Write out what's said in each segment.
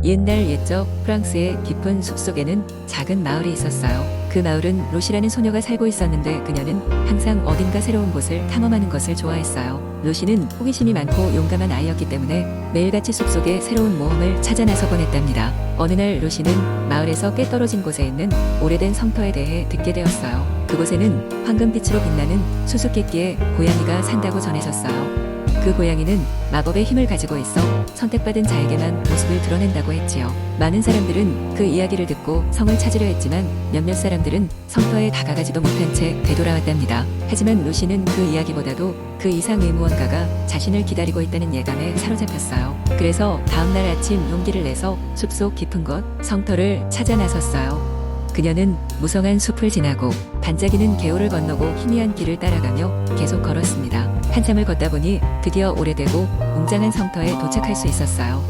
옛날 옛적 프랑스의 깊은 숲속에는 작은 마을이 있었어요. 그 마을은 로시라는 소녀가 살고 있었는데 그녀는 항상 어딘가 새로운 곳을 탐험하는 것을 좋아했어요. 로시는 호기심이 많고 용감한 아이였기 때문에 매일같이 숲속에 새로운 모험을 찾아 나서곤 했답니다. 어느 날 로시는 마을에서 꽤 떨어진 곳에 있는 오래된 성터에 대해 듣게 되었어요. 그곳에는 황금빛으로 빛나는 수수께끼의 고양이가 산다고 전해졌어요. 그 고양이는 마법의 힘을 가지고 있어 선택받은 자에게만 모습을 드러낸다고 했지요. 많은 사람들은 그 이야기를 듣고 성을 찾으려 했지만 몇몇 사람들은 성터에 다가가지도 못한 채 되돌아왔답니다. 하지만 로시는 그 이야기보다도 그 이상의 무언가가 자신을 기다리고 있다는 예감에 사로잡혔어요. 그래서 다음날 아침 용기를 내서 숲속 깊은 곳 성터를 찾아 나섰어요. 그녀는 무성한 숲을 지나고 반짝이는 개울을 건너고 희미한 길을 따라가며 계속 걸었습니다. 한참을 걷다 보니 드디어 오래되고 웅장한 성터에 도착할 수 있었어요.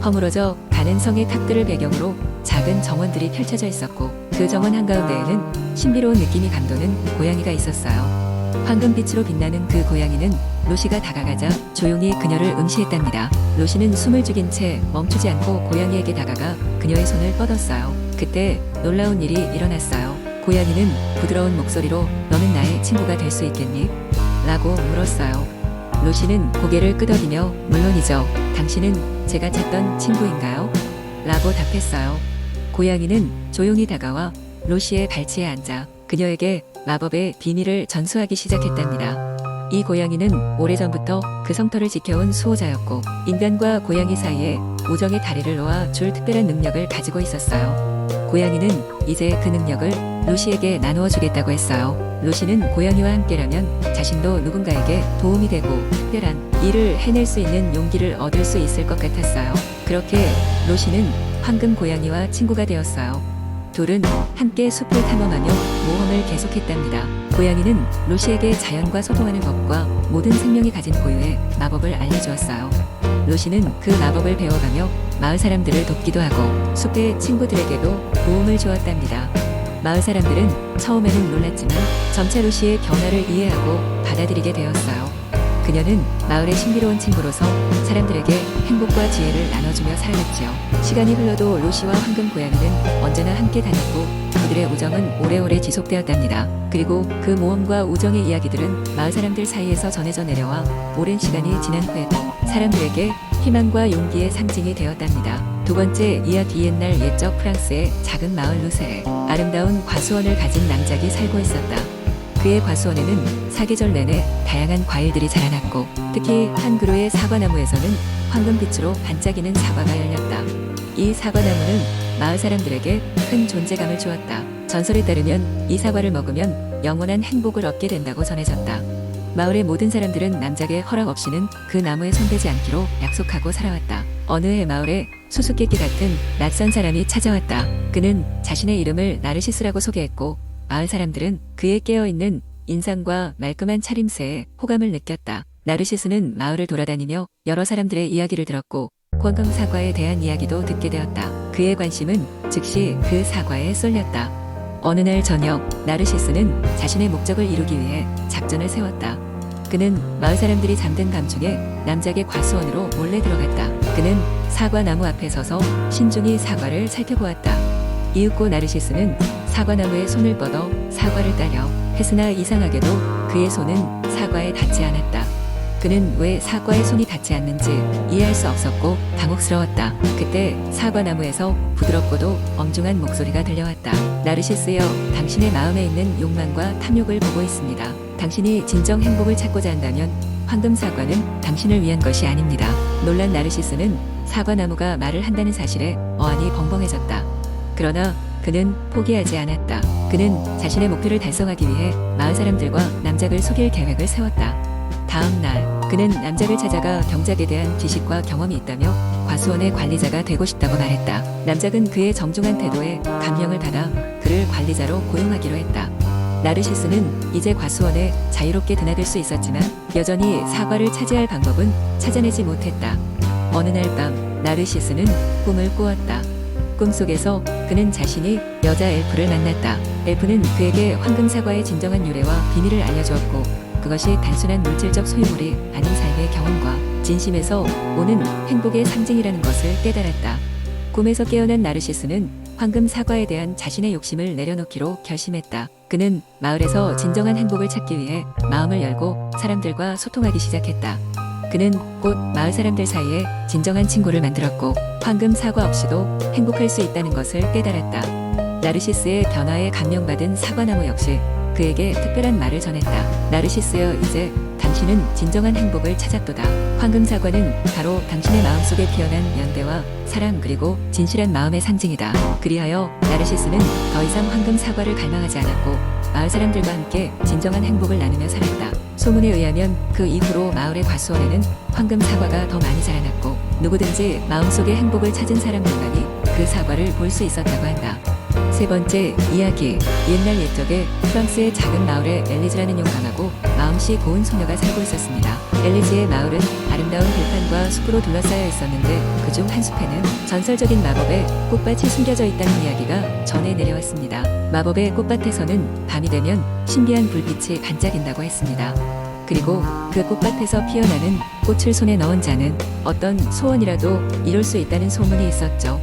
허물어져 가는 성의 탑들을 배경으로 작은 정원들이 펼쳐져 있었고 그 정원 한가운데에는 신비로운 느낌이 감도는 고양이가 있었어요. 황금빛으로 빛나는 그 고양이는 로시가 다가가자 조용히 그녀를 응시했답니다. 로시는 숨을 죽인 채 멈추지 않고 고양이에게 다가가 그녀의 손을 뻗었어요. 그때 놀라운 일이 일어났어요. 고양이는 부드러운 목소리로 "너는 나의 친구가 될 수 있겠니?" 라고 물었어요. 로시는 고개를 끄덕이며 "물론이죠. 당신은 제가 찾던 친구인가요?" 라고 답했어요. 고양이는 조용히 다가와 로시의 발치에 앉아 그녀에게 마법의 비밀을 전수하기 시작했답니다. 이 고양이는 오래전부터 그 성터를 지켜온 수호자였고 인간과 고양이 사이에 우정의 다리를 놓아 줄 특별한 능력을 가지고 있었어요. 고양이는 이제 그 능력을 로시에게 나누어 주겠다고 했어요. 로시는 고양이와 함께라면 자신도 누군가에게 도움이 되고 특별한 일을 해낼 수 있는 용기를 얻을 수 있을 것 같았어요. 그렇게 로시는 황금 고양이와 친구가 되었어요. 둘은 함께 숲을 탐험하며 모험을 계속했답니다. 고양이는 로시에게 자연과 소통하는 법과 모든 생명이 가진 고유의 마법을 알려주었어요. 로시는 그 마법을 배워가며 마을 사람들을 돕기도 하고 숲의 친구들에게도 도움을 주었답니다. 마을 사람들은 처음에는 놀랐지만 점차 로시의 변화를 이해하고 받아들이게 되었어요. 그녀는 마을의 신비로운 친구로서 사람들에게 행복과 지혜를 나눠주며 살았지요. 시간이 흘러도 로시와 황금 고양이는 언제나 함께 다녔고 그들의 우정은 오래오래 지속되었답니다. 그리고 그 모험과 우정의 이야기들은 마을 사람들 사이에서 전해져 내려와 오랜 시간이 지난 후에도 사람들에게 희망과 용기의 상징이 되었답니다. 두 번째 이야기. 옛날 옛적 프랑스의 작은 마을 루세에 아름다운 과수원을 가진 낭작이 살고 있었다. 그의 과수원에는 사계절 내내 다양한 과일들이 자라났고 특히 한 그루의 사과나무에서는 황금빛으로 반짝이는 사과가 열렸다. 이 사과나무는 마을 사람들에게 큰 존재감을 주었다. 전설에 따르면 이 사과를 먹으면 영원한 행복을 얻게 된다고 전해졌다. 마을의 모든 사람들은 남작의 허락 없이는 그 나무에 손대지 않기로 약속하고 살아왔다. 어느 해 마을에 수수께끼 같은 낯선 사람이 찾아왔다. 그는 자신의 이름을 나르시스라고 소개했고 마을 사람들은 그의 깨어있는 인상과 말끔한 차림새에 호감을 느꼈다. 나르시스는 마을을 돌아다니며 여러 사람들의 이야기를 들었고 황금 사과에 대한 이야기도 듣게 되었다. 그의 관심은 즉시 그 사과에 쏠렸다. 어느 날 저녁 나르시스는 자신의 목적을 이루기 위해 작전을 세웠다. 그는 마을 사람들이 잠든 밤중에 남작의 과수원으로 몰래 들어갔다. 그는 사과나무 앞에 서서 신중히 사과를 살펴보았다. 이윽고 나르시스는 사과나무에 손을 뻗어 사과를 따려 했으나 이상하게도 그의 손은 사과에 닿지 않았다. 그는 왜 사과에 손이 닿지 않는지 이해할 수 없었고 당혹스러웠다. 그때 사과나무에서 부드럽고도 엄중한 목소리가 들려왔다. 나르시스여, 당신의 마음에 있는 욕망과 탐욕을 보고 있습니다. 당신이 진정 행복을 찾고자 한다면 황금 사과는 당신을 위한 것이 아닙니다. 놀란 나르시스는 사과나무가 말을 한다는 사실에 어안이 벙벙해졌다. 그러나 그는 포기하지 않았다. 그는 자신의 목표를 달성하기 위해 마을 사람들과 남작을 속일 계획을 세웠다. 다음 날 그는 남작을 찾아가 경작에 대한 지식과 경험이 있다며 과수원의 관리자가 되고 싶다고 말했다. 남작은 그의 정중한 태도에 감명을 받아 그를 관리자로 고용하기로 했다. 나르시스는 이제 과수원에 자유롭게 드나들 수 있었지만 여전히 사과를 차지할 방법은 찾아내지 못했다. 어느 날 밤 나르시스는 꿈을 꾸었다. 꿈속에서 그는 자신이 여자 엘프를 만났다. 엘프는 그에게 황금 사과의 진정한 유래와 비밀을 알려주었고 그것이 단순한 물질적 소유물이 아닌 삶의 경험과 진심에서 오는 행복의 상징이라는 것을 깨달았다. 꿈에서 깨어난 나르시스는 황금 사과에 대한 자신의 욕심을 내려놓기로 결심했다. 그는 마을에서 진정한 행복을 찾기 위해 마음을 열고 사람들과 소통하기 시작했다. 그는 곧 마을 사람들 사이에 진정한 친구를 만들었고 황금 사과 없이도 행복할 수 있다는 것을 깨달았다. 나르시스의 변화에 감명받은 사과나무 역시 그에게 특별한 말을 전했다. 나르시스여, 이제 당신은 진정한 행복을 찾았도다. 황금 사과는 바로 당신의 마음속에 피어난 연대와 사랑 그리고 진실한 마음의 상징이다. 그리하여 나르시스는 더 이상 황금 사과를 갈망하지 않았고 마을 사람들과 함께 진정한 행복을 나누며 살았다. 소문에 의하면 그 이후로 마을의 과수원에는 황금 사과가 더 많이 자라났고 누구든지 마음속에 행복을 찾은 사람들만이 그 사과를 볼 수 있었다고 한다. 세 번째 이야기. 옛날 옛적에 프랑스의 작은 마을에 엘리즈라는 용감하고 마음씨 고운 소녀가 살고 있었습니다. 엘리즈의 마을은 아름다운 들판과 숲으로 둘러싸여 있었는데 그중 한 숲에는 전설적인 마법의 꽃밭이 숨겨져 있다는 이야기가 전해 내려왔습니다. 마법의 꽃밭에서는 밤이 되면 신비한 불빛이 반짝인다고 했습니다. 그리고 그 꽃밭에서 피어나는 꽃을 손에 넣은 자는 어떤 소원이라도 이룰 수 있다는 소문이 있었죠.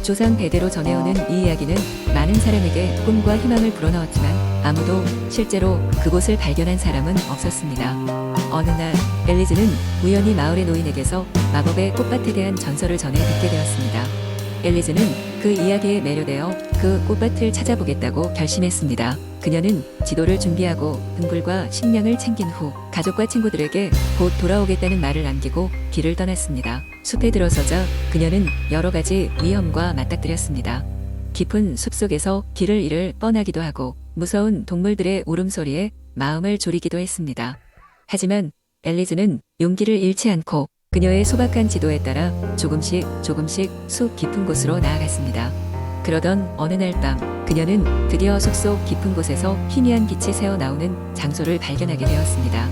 조상 대대로 전해오는 이 이야기는 많은 사람에게 꿈과 희망을 불어넣었지만 아무도 실제로 그곳을 발견한 사람은 없었습니다. 어느 날 엘리즈는 우연히 마을의 노인에게서 마법의 꽃밭에 대한 전설을 전해 듣게 되었습니다. 엘리즈는 그 이야기에 매료되어 그 꽃밭을 찾아보겠다고 결심했습니다. 그녀는 지도를 준비하고 등불과 식량을 챙긴 후 가족과 친구들에게 곧 돌아오겠다는 말을 남기고 길을 떠났습니다. 숲에 들어서자 그녀는 여러 가지 위험과 맞닥뜨렸습니다. 깊은 숲속에서 길을 잃을 뻔하기도 하고 무서운 동물들의 울음소리에 마음을 졸이기도 했습니다. 하지만 엘리즈는 용기를 잃지 않고 그녀의 소박한 지도에 따라 조금씩 숲 깊은 곳으로 나아갔습니다. 그러던 어느 날 밤 그녀는 드디어 숲속 깊은 곳에서 희미한 빛이 새어나오는 장소를 발견하게 되었습니다.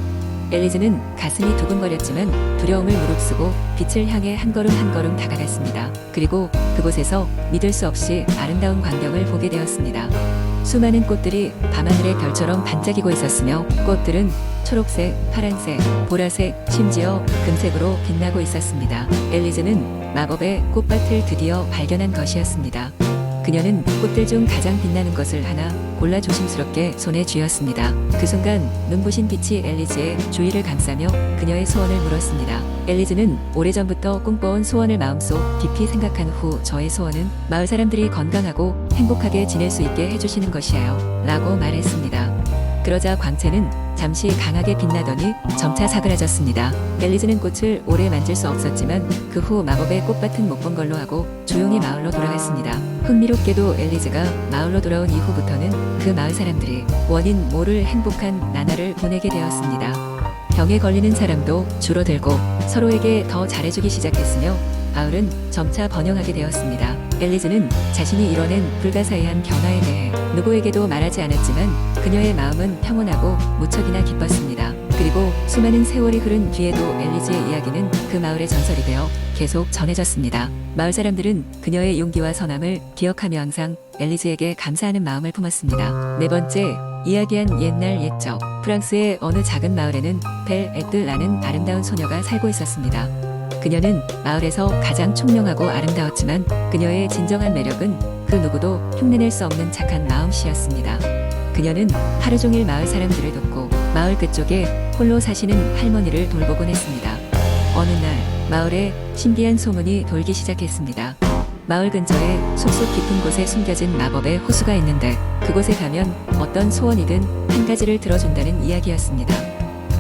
엘리즈는 가슴이 두근거렸지만 두려움을 무릅쓰고 빛을 향해 한 걸음 다가갔습니다. 그리고 그곳에서 믿을 수 없이 아름다운 광경을 보게 되었습니다. 수많은 꽃들이 밤하늘의 별처럼 반짝이고 있었으며 꽃들은 초록색, 파란색, 보라색, 심지어 금색으로 빛나고 있었습니다. 엘리즈는 마법의 꽃밭을 드디어 발견한 것이었습니다. 그녀는 꽃들 중 가장 빛나는 것을 하나 골라 조심스럽게 손에 쥐었습니다. 그 순간 눈부신 빛이 엘리즈의 주위를 감싸며 그녀의 소원을 물었습니다. 엘리즈는 오래전부터 꿈꿔온 소원을 마음속 깊이 생각한 후 저의 소원은 마을 사람들이 건강하고 행복하게 지낼 수 있게 해주시는 것이에요 라고 말했습니다. 그러자 광채는 잠시 강하게 빛나더니 점차 사그라졌습니다. 엘리즈는 꽃을 오래 만질 수 없었지만 그 후 마법의 꽃밭은 못 본 걸로 하고 조용히 마을로 돌아갔습니다. 흥미롭게도 엘리즈가 마을로 돌아온 이후부터는 그 마을 사람들이 원인 모를 행복한 나날을 보내게 되었습니다. 병에 걸리는 사람도 줄어들고 서로에게 더 잘해주기 시작했으며 마을은 점차 번영하게 되었습니다. 엘리즈는 자신이 이뤄낸 불가사의한 변화에 대해 누구에게도 말하지 않았지만 그녀의 마음은 평온하고 무척이나 기뻤습니다. 그리고 수많은 세월이 흐른 뒤에도 엘리즈의 이야기는 그 마을의 전설이 되어 계속 전해졌습니다. 마을 사람들은 그녀의 용기와 선함을 기억하며 항상 엘리즈에게 감사하는 마음을 품었습니다. 네 번째, 이야기한 옛날 옛적. 프랑스의 어느 작은 마을에는 벨 에뜨라는 아름다운 소녀가 살고 있었습니다. 그녀는 마을에서 가장 총명하고 아름다웠지만 그녀의 진정한 매력은 그 누구도 흉내낼 수 없는 착한 마음씨였습니다. 그녀는 하루 종일 마을 사람들을 돕고 마을 끝쪽에 홀로 사시는 할머니를 돌보곤 했습니다. 어느 날 마을에 신비한 소문이 돌기 시작했습니다. 마을 근처에 숲속 깊은 곳에 숨겨진 마법의 호수가 있는데 그곳에 가면 어떤 소원이든 한 가지를 들어준다는 이야기였습니다.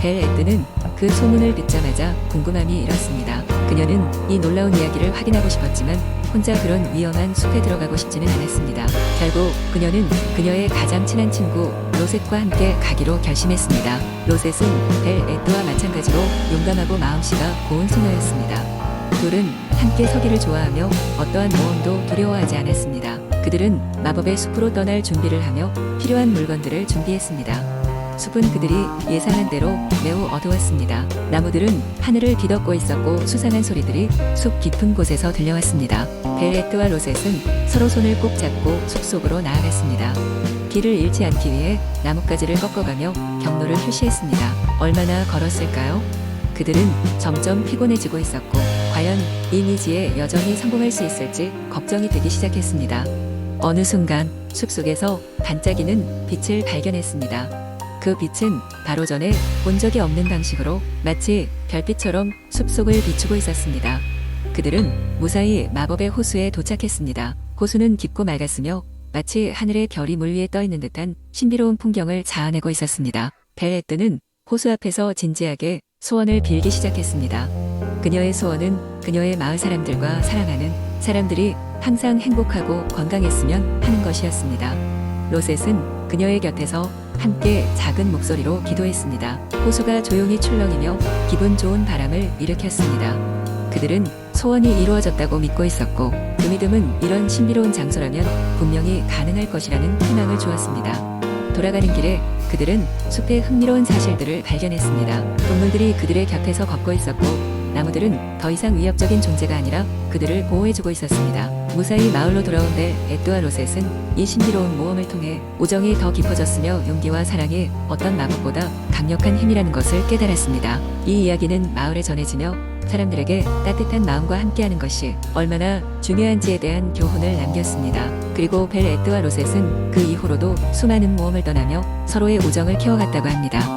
벨 에뜨는 그 소문을 듣자마자 궁금함이 일었습니다. 그녀는 이 놀라운 이야기를 확인하고 싶었지만 혼자 그런 위험한 숲에 들어가고 싶지는 않았습니다. 결국 그녀는 그녀의 가장 친한 친구 로셋과 함께 가기로 결심했습니다. 로셋은 벨 에뜨와 마찬가지로 용감하고 마음씨가 고운 소녀였습니다. 둘은 함께 서기를 좋아하며 어떠한 모험도 두려워하지 않았습니다. 그들은 마법의 숲으로 떠날 준비를 하며 필요한 물건들을 준비했습니다. 숲은 그들이 예상한 대로 매우 어두웠습니다. 나무들은 하늘을 뒤덮고 있었고 수상한 소리들이 숲 깊은 곳에서 들려왔습니다. 벨 에뜨와 로셋은 서로 손을 꼭 잡고 숲속으로 나아갔습니다. 길을 잃지 않기 위해 나뭇가지를 꺾어가며 경로를 표시했습니다. 얼마나 걸었을까요? 그들은 점점 피곤해지고 있었고 과연 이미지에 여전히 성공할 수 있을지 걱정이 되기 시작했습니다. 어느 순간 숲속에서 반짝이는 빛을 발견했습니다. 그 빛은 바로 전에 본 적이 없는 방식으로 마치 별빛처럼 숲속을 비추고 있었습니다. 그들은 무사히 마법의 호수에 도착했습니다. 호수는 깊고 맑았으며 마치 하늘의 별이 물 위에 떠 있는 듯한 신비로운 풍경을 자아내고 있었습니다. 벨레뜨는 호수 앞에서 진지하게 소원을 빌기 시작했습니다. 그녀의 소원은 그녀의 마을 사람들과 사랑하는 사람들이 항상 행복하고 건강했으면 하는 것이었습니다. 로셋은 그녀의 곁에서 함께 작은 목소리로 기도했습니다. 호수가 조용히 출렁이며 기분 좋은 바람을 일으켰습니다. 그들은 소원이 이루어졌다고 믿고 있었고 그 믿음은 이런 신비로운 장소라면 분명히 가능할 것이라는 희망을 주었습니다. 돌아가는 길에 그들은 숲의 흥미로운 사실들을 발견했습니다. 동물들이 그들의 곁에서 걷고 있었고 나무들은 더 이상 위협적인 존재가 아니라 그들을 보호해주고 있었습니다. 무사히 마을로 돌아온 벨, 에뚜와 로셋은 이 신비로운 모험을 통해 우정이 더 깊어졌으며 용기와 사랑이 어떤 마법보다 강력한 힘이라는 것을 깨달았습니다. 이 이야기는 마을에 전해지며 사람들에게 따뜻한 마음과 함께하는 것이 얼마나 중요한지에 대한 교훈을 남겼습니다. 그리고 벨, 에뚜와 로셋은 그 이후로도 수많은 모험을 떠나며 서로의 우정을 키워갔다고 합니다.